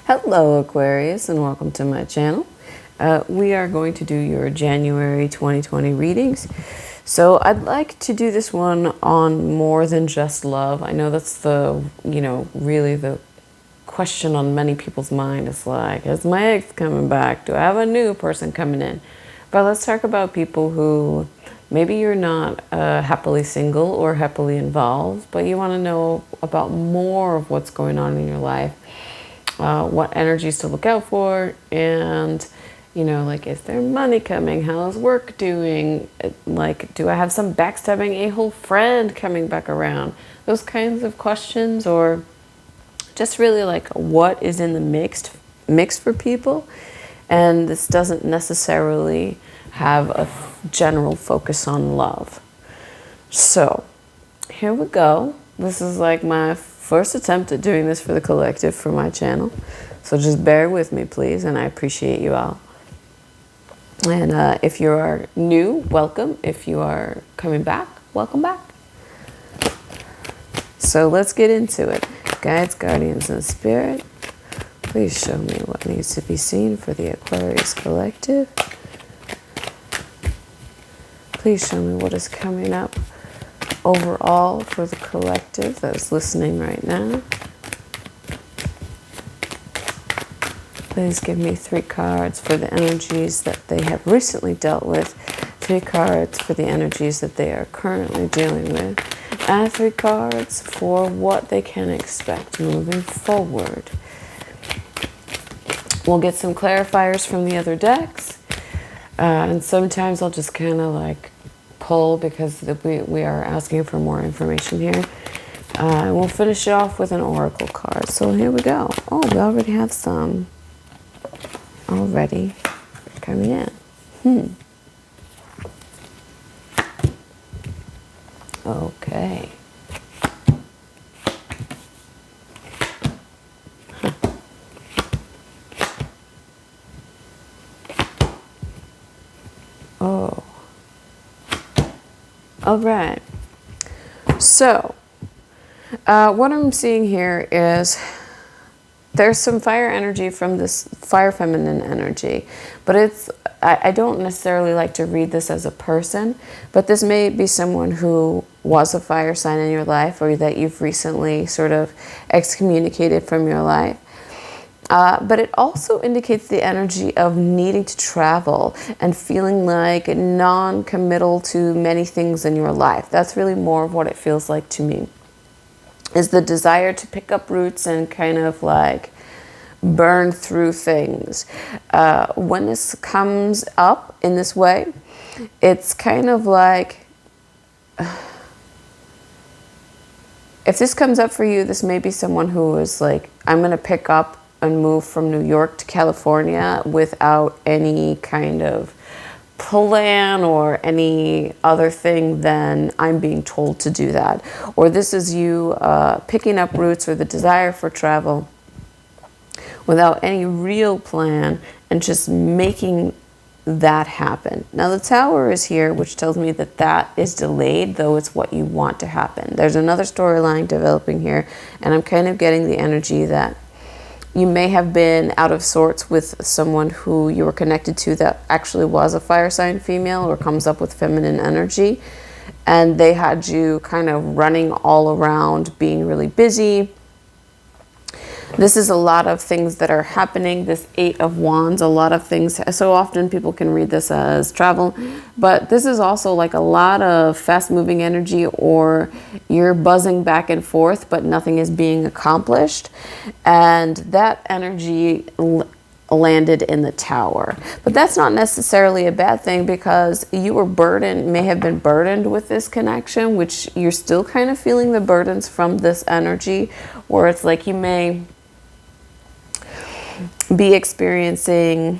Hello Aquarius, and welcome to my channel. We are going to do your January 2020 readings. So I'd like to do this one on more than just love. I know that's the, really the question on many people's mind. Is like, is my ex coming back? Do I have a new person coming in? But let's talk about people who maybe you're not happily single or happily involved, but you want to know about more of what's going on in your life. What energies to look out for, and like, is there money coming? How's work doing? Like, do I have some backstabbing a-hole friend coming back around? Those kinds of questions, or just really like what is in the mix for people. And this doesn't necessarily have a general focus on love. So here we go. This is like my first attempt at doing this for the collective for my channel, so just bear with me please, and I appreciate you all. And if you are new, welcome. If you are coming back, welcome back. So let's get into it. Guides, guardians, and spirit, please show me what needs to be seen for the Aquarius collective. Please show me what is coming up overall for the collective that is listening right now. Please give me 3 cards for the energies that they have recently dealt with, 3 cards for the energies that they are currently dealing with, and 3 cards for what they can expect moving forward. We'll get some clarifiers from the other decks, and sometimes I'll just kind of like pull because we are asking for more information here. We'll finish it off with an oracle card. So here we go. Oh, we already have some already coming in. Okay. Oh. All right. So, what I'm seeing here is there's some fire energy from this fire feminine energy, but I don't necessarily like to read this as a person, but this may be someone who was a fire sign in your life, or that you've recently sort of excommunicated from your life. But it also indicates the energy of needing to travel and feeling like non-committal to many things in your life. That's really more of what it feels like to me, is the desire to pick up roots and kind of like burn through things. When this comes up in this way, it's kind of like, if this comes up for you, this may be someone who is like, I'm going to pick up and move from New York to California without any kind of plan or any other thing than I'm being told to do that. Or this is you picking up roots or the desire for travel without any real plan and just making that happen. Now the Tower is here, which tells me that that is delayed, though it's what you want to happen. There's another storyline developing here, and I'm kind of getting the energy that you may have been out of sorts with someone who you were connected to that actually was a fire sign female or comes up with feminine energy, and they had you kind of running all around, being really busy. This is a lot of things that are happening. This 8 of Wands, a lot of things. So often people can read this as travel, but this is also like a lot of fast moving energy, or you're buzzing back and forth, but nothing is being accomplished. And that energy landed in the Tower. But that's not necessarily a bad thing, because you were burdened, may have been burdened with this connection, which you're still kind of feeling the burdens from this energy, where it's like you may be experiencing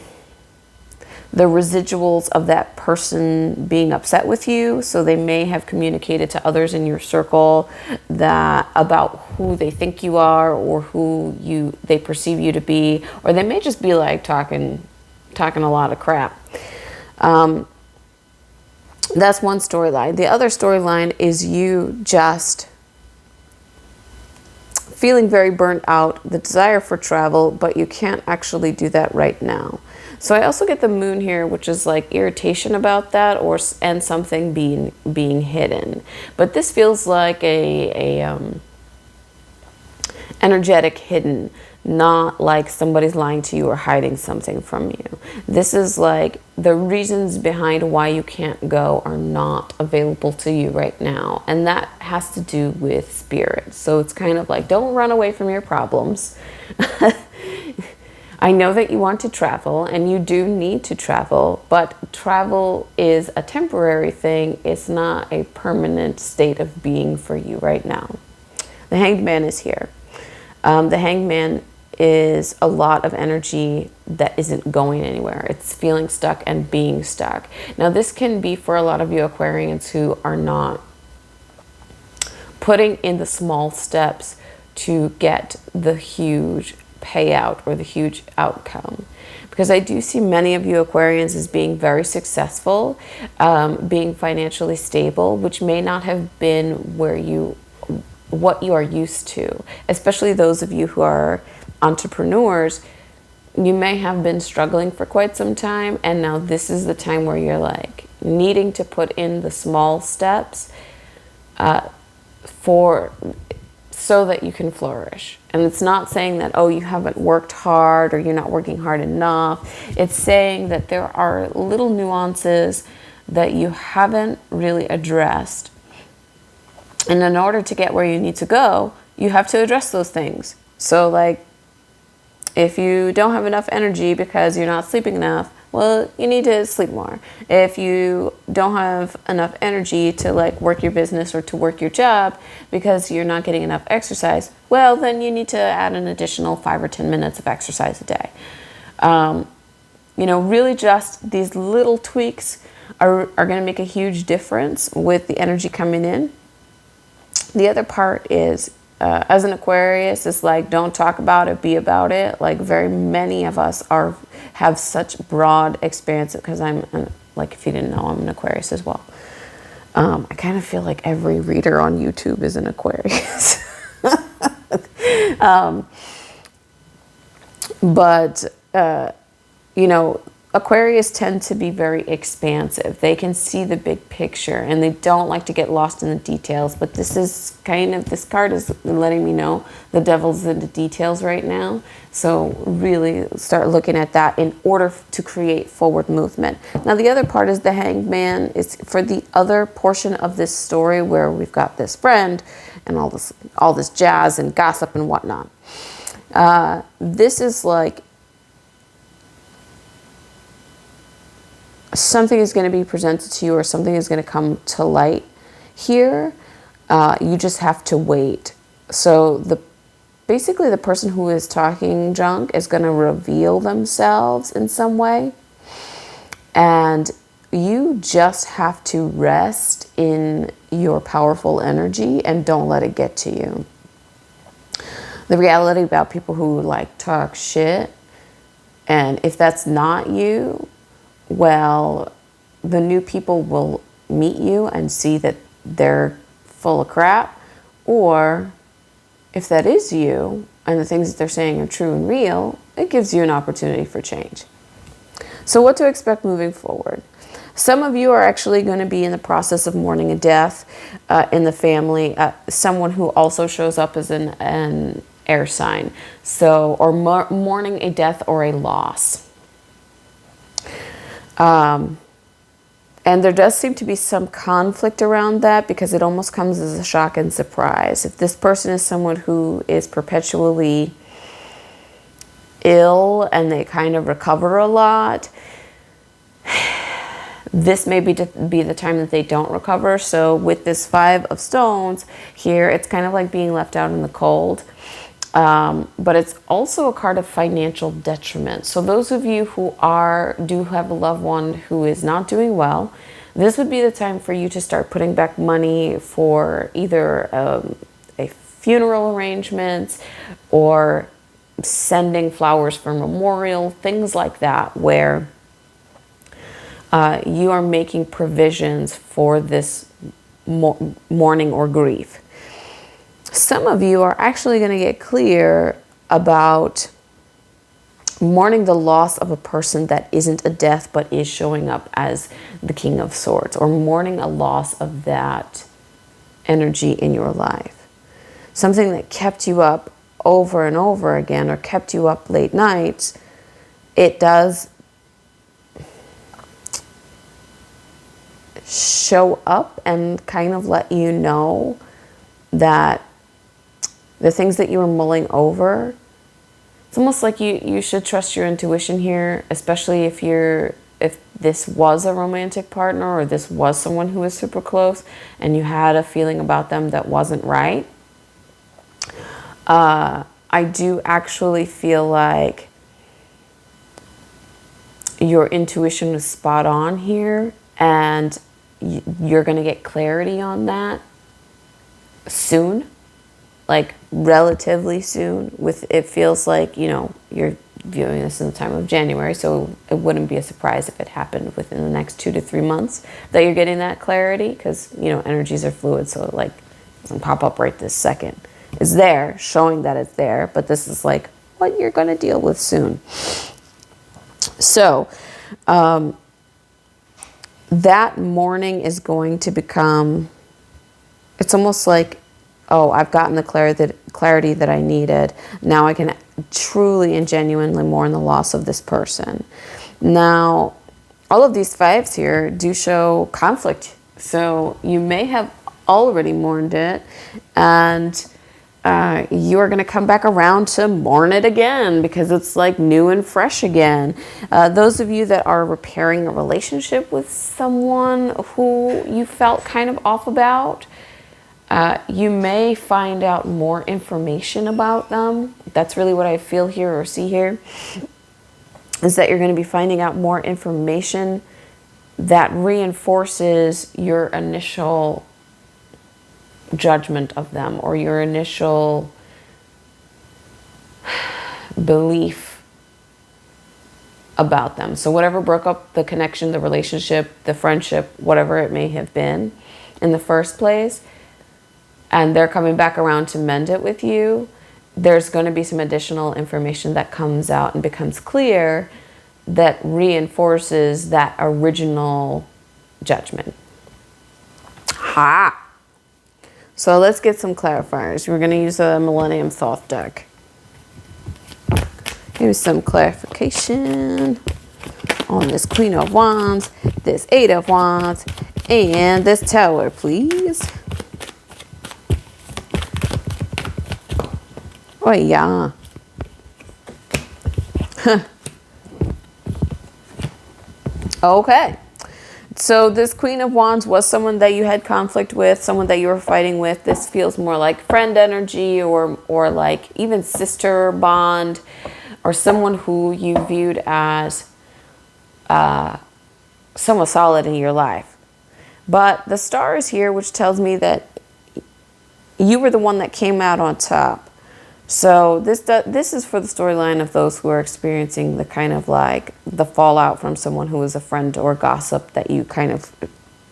the residuals of that person being upset with you. So they may have communicated to others in your circle that about who they think you are, or who they perceive you to be, or they may just be like talking a lot of crap. That's one storyline. The other storyline is you just feeling very burnt out, the desire for travel, but you can't actually do that right now. So I also get the moon here, which is like irritation about that, and something being hidden. But this feels like a energetic hidden, not like somebody's lying to you or hiding something from you. This is like the reasons behind why you can't go are not available to you right now. And that has to do with spirit. So it's kind of like, don't run away from your problems. I know that you want to travel and you do need to travel, but travel is a temporary thing. It's not a permanent state of being for you right now. The Hanged Man is here. The Hanged Man is a lot of energy that isn't going anywhere. It's feeling stuck and being stuck. Now, this can be for a lot of you Aquarians who are not putting in the small steps to get the huge payout or the huge outcome. Because I do see many of you Aquarians as being very successful, being financially stable, which may not have been what you are used to. Especially those of you who are entrepreneurs, you may have been struggling for quite some time, and now this is the time where you're like needing to put in the small steps so that you can flourish. And it's not saying that, oh, you haven't worked hard or you're not working hard enough. It's saying that there are little nuances that you haven't really addressed. And in order to get where you need to go, you have to address those things. So like, if you don't have enough energy because you're not sleeping enough, well, you need to sleep more. If you don't have enough energy to like work your business or to work your job because you're not getting enough exercise, well, then you need to add an additional 5 or 10 minutes of exercise a day. You know, really just these little tweaks are going to make a huge difference with the energy coming in. The other part is, as an Aquarius, it's like, don't talk about it, be about it. Like very many of us have such broad experience, because I'm, like if you didn't know, I'm an Aquarius as well. I kind of feel like every reader on YouTube is an Aquarius. You know, Aquarius tend to be very expansive. They can see the big picture and they don't like to get lost in the details. But this is this card is letting me know the devil's in the details right now. So really start looking at that in order to create forward movement. Now, the other part is the Hanged Man is for the other portion of this story where we've got this friend and all this jazz and gossip and whatnot. This is like, something is going to be presented to you or something is going to come to light here. You just have to wait. So basically the person who is talking junk is going to reveal themselves in some way. And you just have to rest in your powerful energy and don't let it get to you. The reality about people who like talk shit, and if that's not you, well, the new people will meet you and see that they're full of crap. Or if that is you and the things that they're saying are true and real, it gives you an opportunity for change. So what to expect moving forward? Some of you are actually going to be in the process of mourning a death in the family, someone who also shows up as an air sign. So, or mourning a death or a loss. And there does seem to be some conflict around that because it almost comes as a shock and surprise. If this person is someone who is perpetually ill and they kind of recover a lot, this may be the time that they don't recover. So with this 5 of Stones here, it's kind of like being left out in the cold. But it's also a card of financial detriment. So those of you who do have a loved one who is not doing well, this would be the time for you to start putting back money for either a funeral arrangements or sending flowers for memorial, things like that, where you are making provisions for this mourning or grief. some of you are actually going to get clear about mourning the loss of a person that isn't a death but is showing up as the King of Swords, or mourning a loss of that energy in your life. Something that kept you up over and over again, or kept you up late nights, it does show up and kind of let you know that the things that you were mulling over, it's almost like you should trust your intuition here, especially if this was a romantic partner, or this was someone who was super close and you had a feeling about them that wasn't right. I do actually feel like your intuition was spot on here, and you're going to get clarity on that soon, like relatively soon. With it feels like, you know, you're viewing this in the time of January, so it wouldn't be a surprise if it happened within the next 2 to 3 months that you're getting that clarity, because, you know, energies are fluid, so it, like, doesn't pop up right this second. It's there, showing that it's there, but this is like what you're going to deal with soon. So that mourning is going to become, it's almost like, oh, I've gotten the clarity that I needed. Now I can truly and genuinely mourn the loss of this person. Now, all of these fives here do show conflict. So you may have already mourned it, and you're going to come back around to mourn it again because it's like new and fresh again. Those of you that are repairing a relationship with someone who you felt kind of off about, you may find out more information about them. That's really what I feel here or see here, is that you're going to be finding out more information that reinforces your initial judgment of them, or your initial belief about them. So whatever broke up the connection, the relationship, the friendship, whatever it may have been in the first place, and they're coming back around to mend it with you, there's going to be some additional information that comes out and becomes clear that reinforces that original judgment. Ha! So let's get some clarifiers. We're going to use a Millennium Thoth deck. Here's some clarification on this Queen of Wands, this Eight of Wands, and this Tower, please. Oh, yeah. Okay. So this Queen of Wands was someone that you had conflict with, someone that you were fighting with. This feels more like friend energy, or like even sister bond, or someone who you viewed as somewhat solid in your life. But the star is here, which tells me that you were the one that came out on top. So this is for the storyline of those who are experiencing the kind of like the fallout from someone who was a friend or gossip that you kind of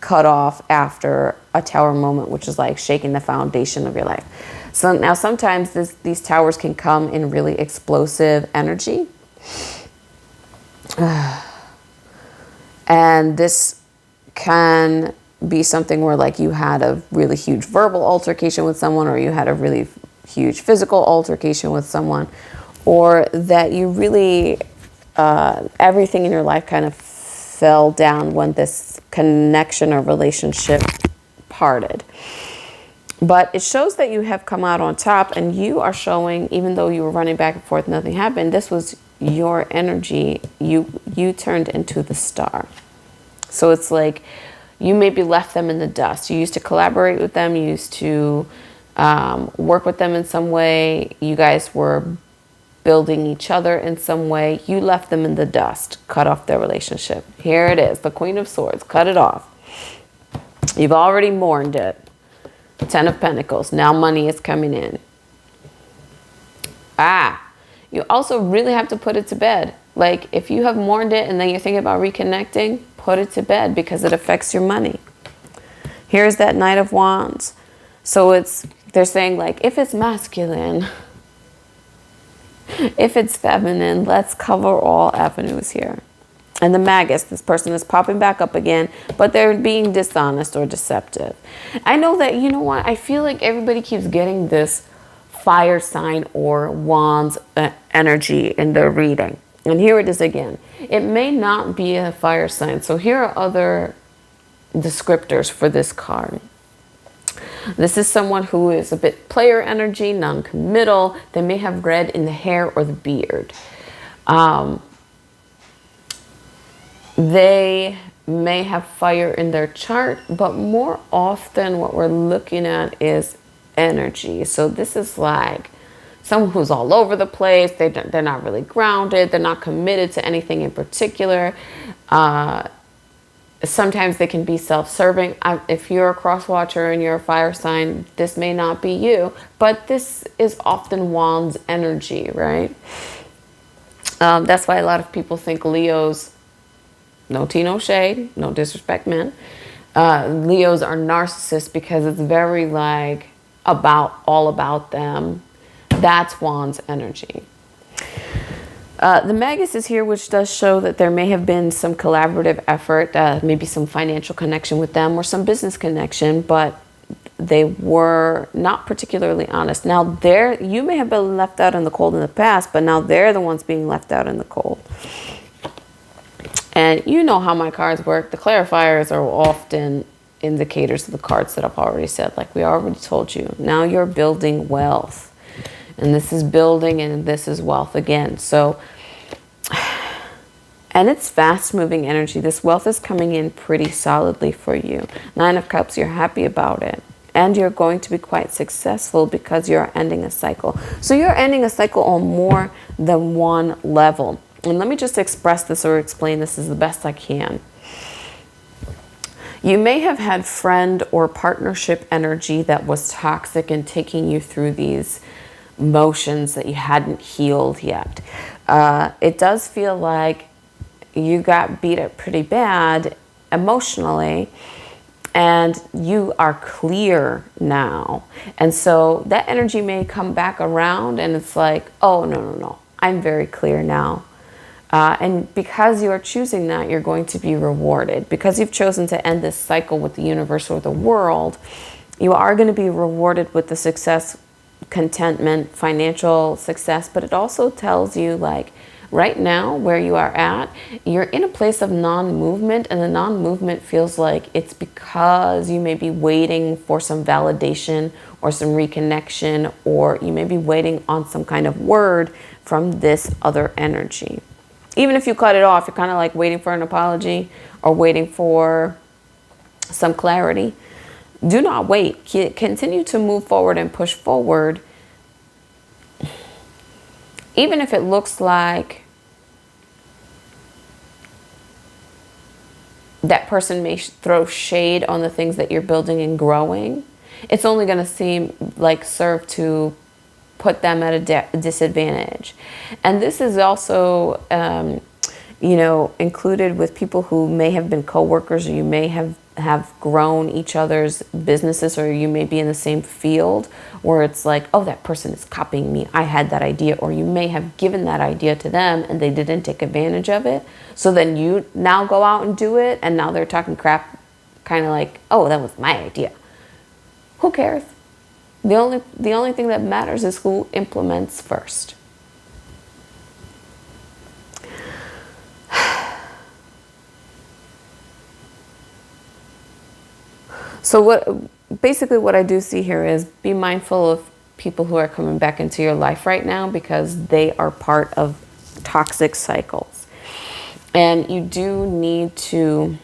cut off after a tower moment, which is like shaking the foundation of your life. So now sometimes these towers can come in really explosive energy. And this can be something where like you had a really huge verbal altercation with someone, or you had a really huge physical altercation with someone, or that you really, everything in your life kind of fell down when this connection or relationship parted. But it shows that you have come out on top, and you are showing, even though you were running back and forth, nothing happened. This was your energy. You turned into the star. So it's like you maybe left them in the dust. You used to collaborate with them. You used to work with them in some way. You guys were building each other in some way. You left them in the dust, cut off their relationship. Here it is, the Queen of Swords, cut it off. You've already mourned it. Ten of Pentacles, now money is coming in. You also really have to put it to bed. Like if you have mourned it and then you're thinking about reconnecting, put it to bed because it affects your money. Here's that Knight of Wands. So it's They're saying like, if it's masculine, if it's feminine, let's cover all avenues here. And the Magus, this person is popping back up again, but they're being dishonest or deceptive. I know that, you know what, I feel like everybody keeps getting this fire sign or wands energy in their reading. And here it is again. It may not be a fire sign. So here are other descriptors for this card. This is someone who is a bit player energy, non-committal. They may have red in the hair or the beard. They may have fire in their chart, but more often what we're looking at is energy. So this is like someone who's all over the place. They're not really grounded. They're not committed to anything in particular. Sometimes they can be self-serving. If you're a cross watcher and you're a fire sign, this may not be you, but this is often Wands energy, right? That's why a lot of people think Leos, no tea, no shade, no disrespect, men. Leos are narcissists because it's very like all about them. That's Wands energy. The Magus is here, which does show that there may have been some collaborative effort, maybe some financial connection with them or some business connection, but they were not particularly honest. Now, you may have been left out in the cold in the past, but now they're the ones being left out in the cold. And you know how my cards work. The clarifiers are often indicators of the cards that I've already said. Like we already told you. Now you're building wealth. And this is building and this is wealth again. So, and it's fast moving energy. This wealth is coming in pretty solidly for you. 9 of Cups, you're happy about it. And you're going to be quite successful because you're ending a cycle. So you're ending a cycle on more than one level. And let me just express this or explain this as the best I can. You may have had friend or partnership energy that was toxic and taking you through these motions that you hadn't healed yet. It does feel like you got beat up pretty bad emotionally and you are clear now. And so that energy may come back around and it's like, oh, no, I'm very clear now. And because you are choosing that, you're going to be rewarded. Because you've chosen to end this cycle with the universe or the world, you are going to be rewarded with the success, contentment, financial success. But it also tells you, like, right now where you are at, you're in a place of non-movement, and the non-movement feels like it's because you may be waiting for some validation or some reconnection, or you may be waiting on some kind of word from this other energy. Even if you cut it off, you're kind of like waiting for an apology or waiting for some clarity. Do not wait. Continue to move forward and push forward. Even if it looks like that person may throw shade on the things that you're building and growing, it's only going to seem like serve to put them at a disadvantage. And this is also, included with people who may have been coworkers, or you may have grown each other's businesses, or you may be in the same field where it's like, oh, that person is copying me. I had that idea. Or you may have given that idea to them and they didn't take advantage of it. So then you now go out and do it. And now they're talking crap, kind of like, oh, that was my idea. Who cares? The only thing that matters is who implements first. So what I do see here is be mindful of people who are coming back into your life right now, because they are part of toxic cycles. And you do need to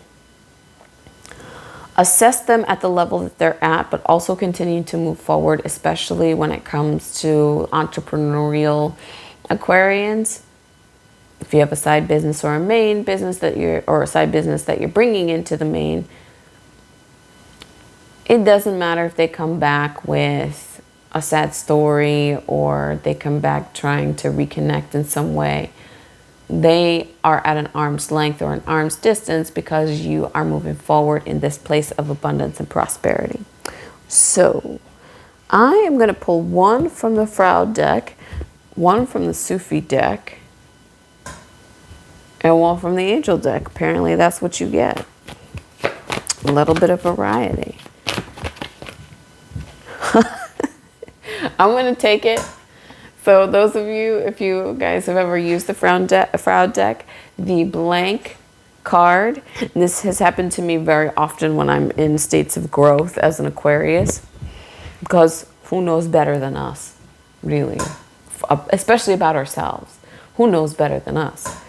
assess them at the level that they're at, but also continue to move forward, especially when it comes to entrepreneurial Aquarians. If you have a side business or a main business or a side business that you're bringing into the main, it doesn't matter if they come back with a sad story or they come back trying to reconnect in some way. They are at an arm's length or an arm's distance because you are moving forward in this place of abundance and prosperity. So I am going to pull one from the Frau deck, one from the Sufi deck, and one from the Angel deck. Apparently that's what you get. A little bit of variety. I'm going to take it. So those of you, if you guys have ever used the Frau deck, the blank card, this has happened to me very often when I'm in states of growth as an Aquarius, because who knows better than us, really, especially about ourselves. Who knows better than us?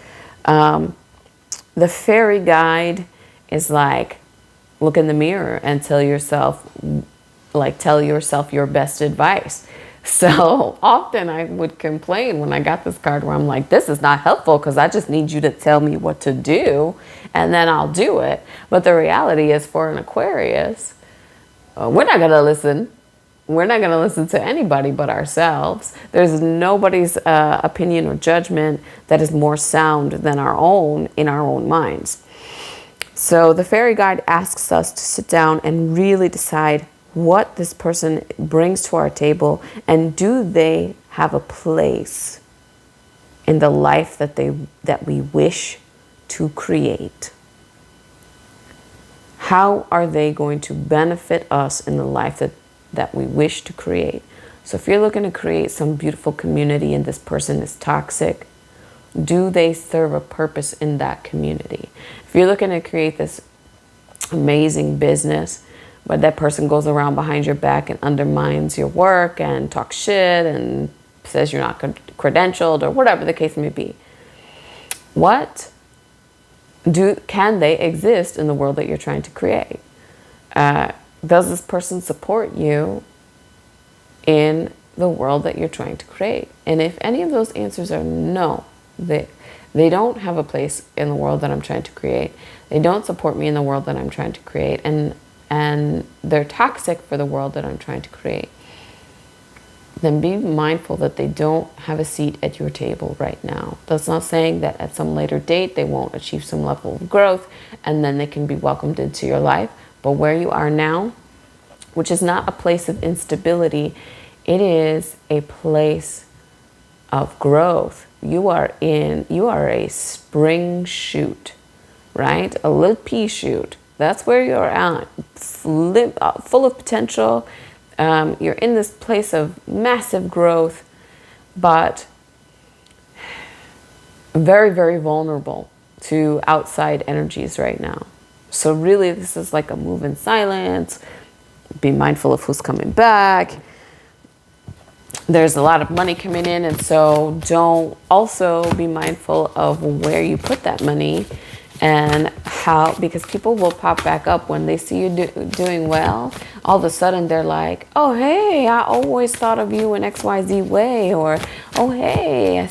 The fairy guide is like, look in the mirror and tell yourself your best advice. So often I would complain when I got this card where I'm like, this is not helpful because I just need you to tell me what to do and then I'll do it. But the reality is, for an Aquarius, we're not going to listen. We're not going to listen to anybody but ourselves. There's nobody's opinion or judgment that is more sound than our own in our own minds. So the fairy guide asks us to sit down and really decide what this person brings to our table, and do they have a place in the life that we wish to create? How are they going to benefit us in the life that we wish to create? So if you're looking to create some beautiful community and this person is toxic, do they serve a purpose in that community? If you're looking to create this amazing business, but that person goes around behind your back and undermines your work and talks shit and says you're not credentialed or whatever the case may be, can they exist in the world that you're trying to create? Does this person support you in the world that you're trying to create? And if any of those answers are no, they don't have a place in the world that I'm trying to create, they don't support me in the world that I'm trying to create, and they're toxic for the world that I'm trying to create, then be mindful that they don't have a seat at your table right now. That's not saying that at some later date they won't achieve some level of growth and then they can be welcomed into your life. But where you are now, which is not a place of instability, it is a place of growth. You are a spring shoot, right? A little pea shoot. That's where you're at, full of potential. You're in this place of massive growth, but very, very vulnerable to outside energies right now. So really, this is like a move in silence. Be mindful of who's coming back. There's a lot of money coming in, and so don't also be mindful of where you put that money and how, because people will pop back up when they see you doing well. All of a sudden they're like, oh, hey, I always thought of you in XYZ way, or, oh, hey,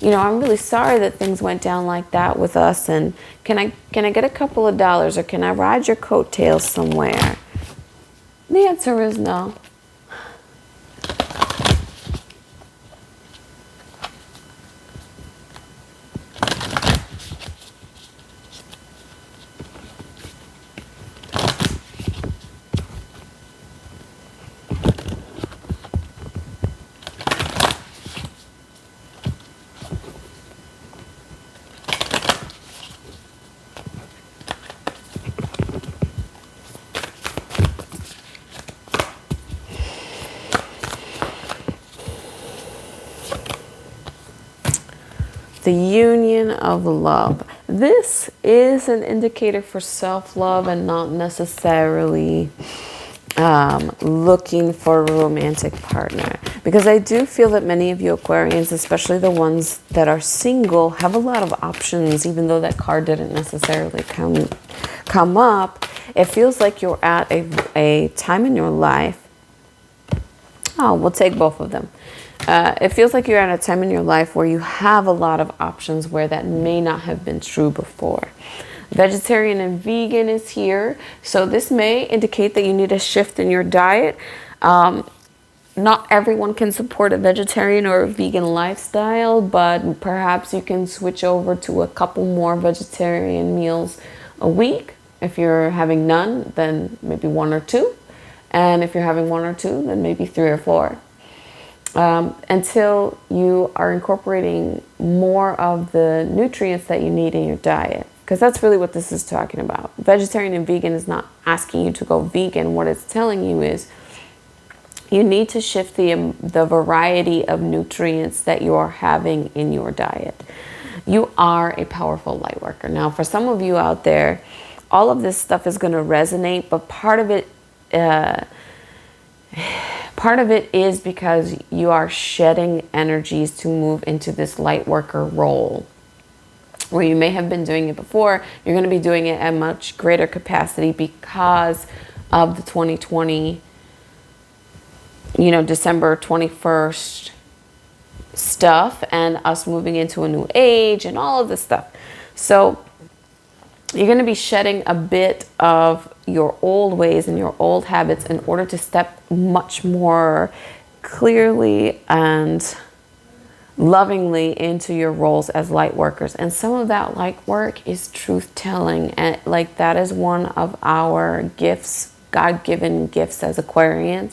I'm really sorry that things went down like that with us, and can I get a couple of dollars, or can I ride your coattails somewhere? The answer is no. The union of love. This is an indicator for self-love and not necessarily looking for a romantic partner. Because I do feel that many of you Aquarians, especially the ones that are single, have a lot of options, even though that card didn't necessarily come up. It feels like you're at a time in your life. Oh, we'll take both of them. It feels like you're at a time in your life where you have a lot of options where that may not have been true before. Vegetarian and vegan is here. So this may indicate that you need a shift in your diet. Not everyone can support a vegetarian or a vegan lifestyle, but perhaps you can switch over to a couple more vegetarian meals a week. If you're having none, then maybe one or two. And if you're having 1 or 2, then maybe 3 or 4. Until you are incorporating more of the nutrients that you need in your diet. Because that's really what this is talking about. Vegetarian and vegan is not asking you to go vegan. What it's telling you is you need to shift the variety of nutrients that you are having in your diet. You are a powerful light worker. Now, for some of you out there, all of this stuff is going to resonate, but part of it is because you are shedding energies to move into this light worker role. Where you may have been doing it before, you're going to be doing it at much greater capacity because of the 2020, December 21st stuff and us moving into a new age and all of this stuff. So you're going to be shedding a bit of your old ways and your old habits in order to step much more clearly and lovingly into your roles as light workers. And some of that light work is truth telling, and like that is one of our gifts, God-given gifts as Aquarians,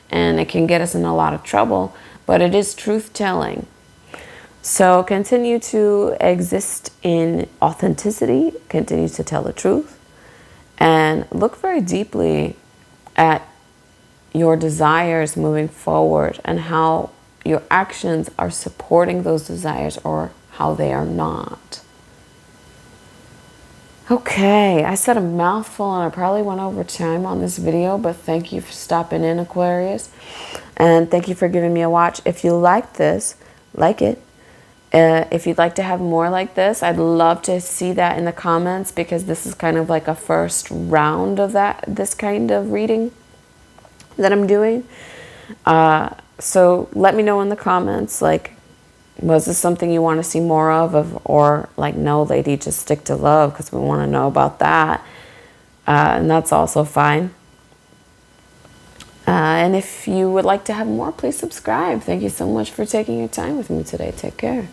and it can get us in a lot of trouble, but it is truth telling. So continue to exist in authenticity, continue to tell the truth, and look very deeply at your desires moving forward and how your actions are supporting those desires or how they are not. Okay, I said a mouthful and I probably went over time on this video, but thank you for stopping in, Aquarius. And thank you for giving me a watch. If you like this, like it. If you'd like to have more like this, I'd love to see that in the comments, because this is kind of like a first round of this kind of reading that I'm doing. So let me know in the comments, like, was this something you want to see more of, or like, no, lady, just stick to love, because we want to know about that. And that's also fine. And if you would like to have more, please subscribe. Thank you so much for taking your time with me today. Take care.